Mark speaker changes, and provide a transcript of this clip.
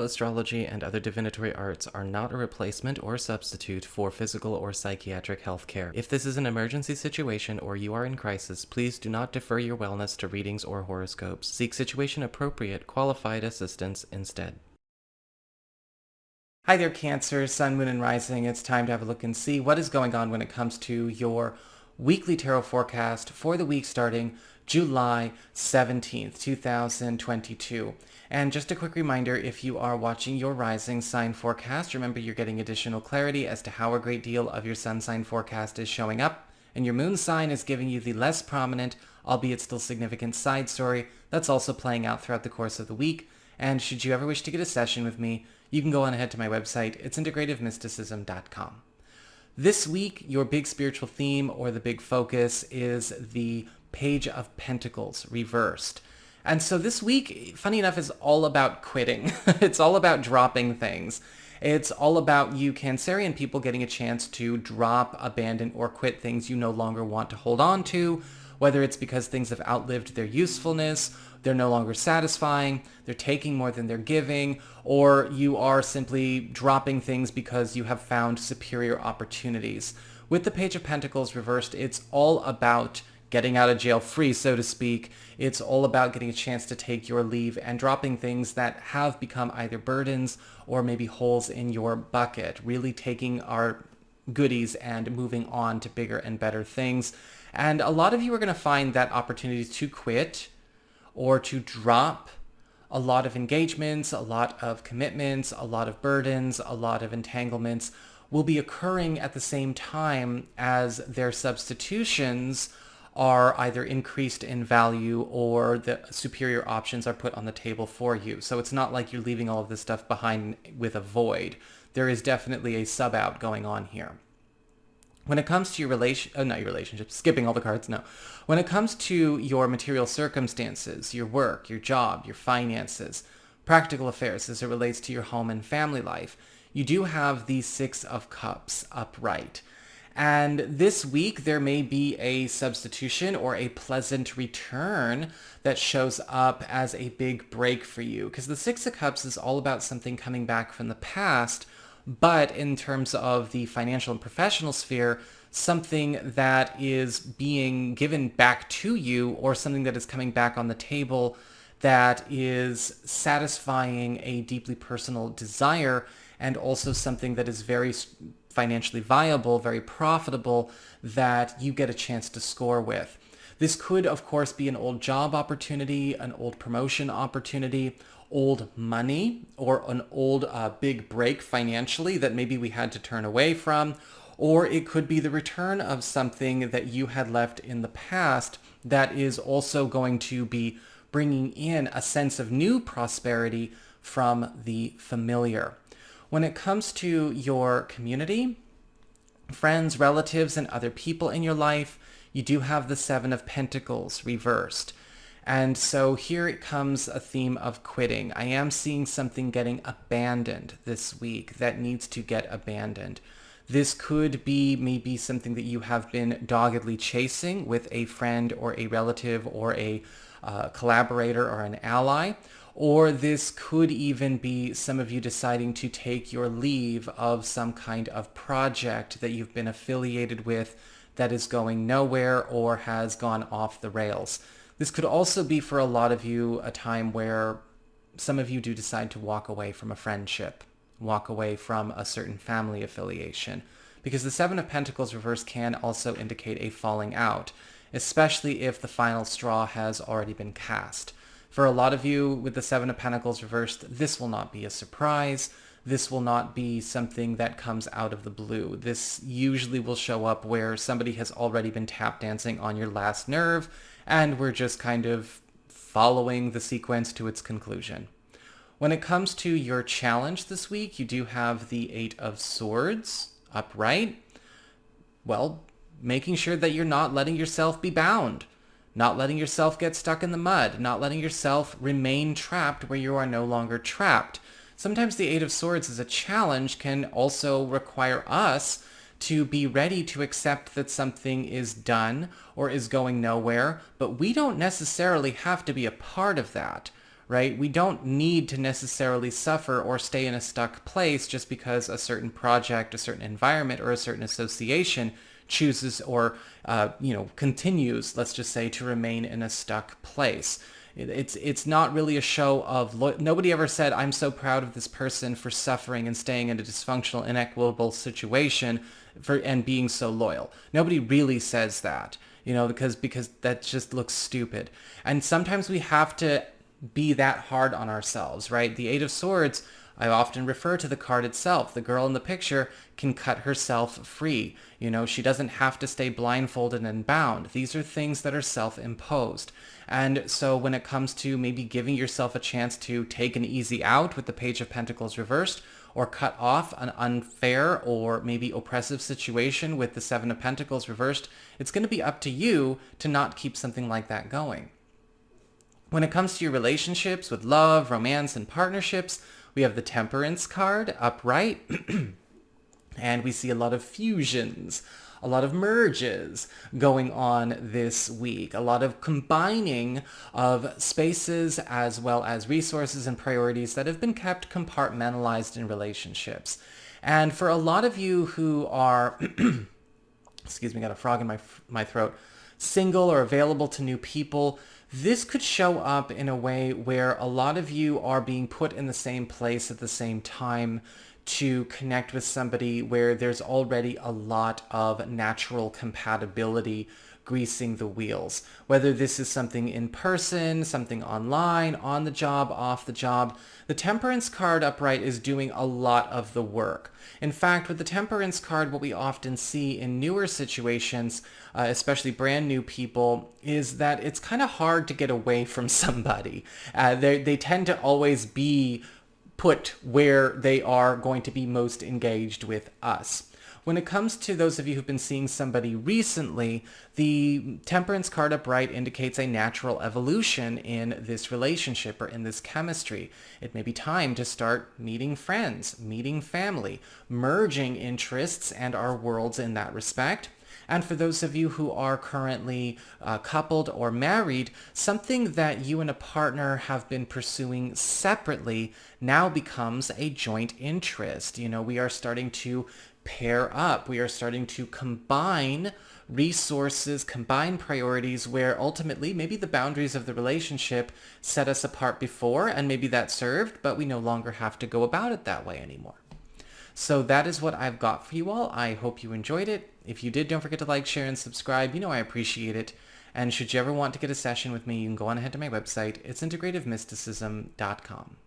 Speaker 1: astrology, and other divinatory arts are not a replacement or substitute for physical or psychiatric health care. If this is an emergency situation or you are in crisis, please do not defer your wellness to readings or horoscopes. Seek situation-appropriate, qualified assistance instead. Hi there, Cancer, Sun, Moon, and Rising. It's time to have a look and see what is going on when it comes to your weekly tarot forecast for the week starting July 17th, 2022. And just a quick reminder, if you are watching your rising sign forecast, remember you're getting additional clarity as to how a great deal of your sun sign forecast is showing up, and your moon sign is giving you the less prominent, albeit still significant side story that's also playing out throughout the course of the week. And should you ever wish to get a session with me, you can go on ahead to my website. It's integrativemysticism.com. This week, your big spiritual theme or the big focus is the Page of Pentacles reversed. And so this week, funny enough, is all about quitting. It's all about dropping things. It's all about you Cancerian people getting a chance to drop, abandon, or quit things you no longer want to hold on to, whether it's because things have outlived their usefulness, they're no longer satisfying, they're taking more than they're giving, or you are simply dropping things because you have found superior opportunities. With the Page of Pentacles reversed, it's all about getting out of jail free, so to speak. It's all about getting a chance to take your leave and dropping things that have become either burdens or maybe holes in your bucket, really taking our goodies and moving on to bigger and better things. And a lot of you are going to find that opportunity to quit or to drop a lot of engagements, a lot of commitments, a lot of burdens, a lot of entanglements will be occurring at the same time as their substitutions are either increased in value or the superior options are put on the table for you. So it's not like you're leaving all of this stuff behind with a void. There is definitely a sub-out going on here. When it comes to your relationship, skipping all the cards, no. When it comes to your material circumstances, your work, your job, your finances, practical affairs as it relates to your home and family life, you do have the Six of Cups upright. And this week, there may be a substitution or a pleasant return that shows up as a big break for you. Because the Six of Cups is all about something coming back from the past, but in terms of the financial and professional sphere, something that is being given back to you or something that is coming back on the table that is satisfying a deeply personal desire and also something that is very financially viable, very profitable, that you get a chance to score with. This could, of course, be an old job opportunity, an old promotion opportunity, old money, or an old big break financially that maybe we had to turn away from, or it could be the return of something that you had left in the past that is also going to be bringing in a sense of new prosperity from the familiar. When it comes to your community, friends, relatives, and other people in your life, you do have the Seven of Pentacles reversed. And so here it comes a theme of quitting. I am seeing something getting abandoned this week that needs to get abandoned. This could be maybe something that you have been doggedly chasing with a friend or a relative or a collaborator or an ally. Or this could even be some of you deciding to take your leave of some kind of project that you've been affiliated with that is going nowhere or has gone off the rails. This could also be for a lot of you a time where some of you do decide to walk away from a friendship, walk away from a certain family affiliation, because the Seven of Pentacles reversed can also indicate a falling out, especially if the final straw has already been cast. For a lot of you with the Seven of Pentacles reversed, this will not be a surprise. This will not be something that comes out of the blue. This usually will show up where somebody has already been tap dancing on your last nerve, and we're just kind of following the sequence to its conclusion. When it comes to your challenge this week, you do have the Eight of Swords upright. Well, making sure that you're not letting yourself be bound. Not letting yourself get stuck in the mud, not letting yourself remain trapped where you are no longer trapped. Sometimes the Eight of Swords as a challenge can also require us to be ready to accept that something is done or is going nowhere, but we don't necessarily have to be a part of that. right? We don't need to necessarily suffer or stay in a stuck place just because a certain project, a certain environment, or a certain association chooses or, continues, let's just say, to remain in a stuck place. It's not really a show of nobody ever said, I'm so proud of this person for suffering and staying in a dysfunctional, inequitable situation and being so loyal. Nobody really says that, because that just looks stupid. And sometimes we have to be that hard on ourselves, right? The Eight of Swords, I often refer to the card itself. The girl in the picture can cut herself free. She doesn't have to stay blindfolded and bound. These are things that are self-imposed. And so when it comes to maybe giving yourself a chance to take an easy out with the Page of Pentacles reversed, or cut off an unfair or maybe oppressive situation with the Seven of Pentacles reversed, it's going to be up to you to not keep something like that going. When it comes to your relationships with love, romance, and partnerships, we have the Temperance card upright, and we see a lot of fusions, a lot of merges going on this week, a lot of combining of spaces as well as resources and priorities that have been kept compartmentalized in relationships. And for a lot of you who are, excuse me, got a frog in my throat, single or available to new people, this could show up in a way where a lot of you are being put in the same place at the same time to connect with somebody where there's already a lot of natural compatibility greasing the wheels. Whether this is something in person, something online, on the job, off the job, the Temperance card upright is doing a lot of the work. In fact, with the Temperance card, what we often see in newer situations, especially brand new people, is that it's kind of hard to get away from somebody. They tend to always be put where they are going to be most engaged with us. When it comes to those of you who've been seeing somebody recently, the Temperance card upright indicates a natural evolution in this relationship or in this chemistry. It may be time to start meeting friends, meeting family, merging interests and our worlds in that respect. And for those of you who are currently coupled or married, something that you and a partner have been pursuing separately now becomes a joint interest. We are starting to pair up. We are starting to combine resources, combine priorities where ultimately maybe the boundaries of the relationship set us apart before, and maybe that served, but we no longer have to go about it that way anymore. So that is what I've got for you all. I hope you enjoyed it. If you did, don't forget to like, share, and subscribe. I appreciate it. And should you ever want to get a session with me, you can go on ahead to my website. It's integrativemysticism.com.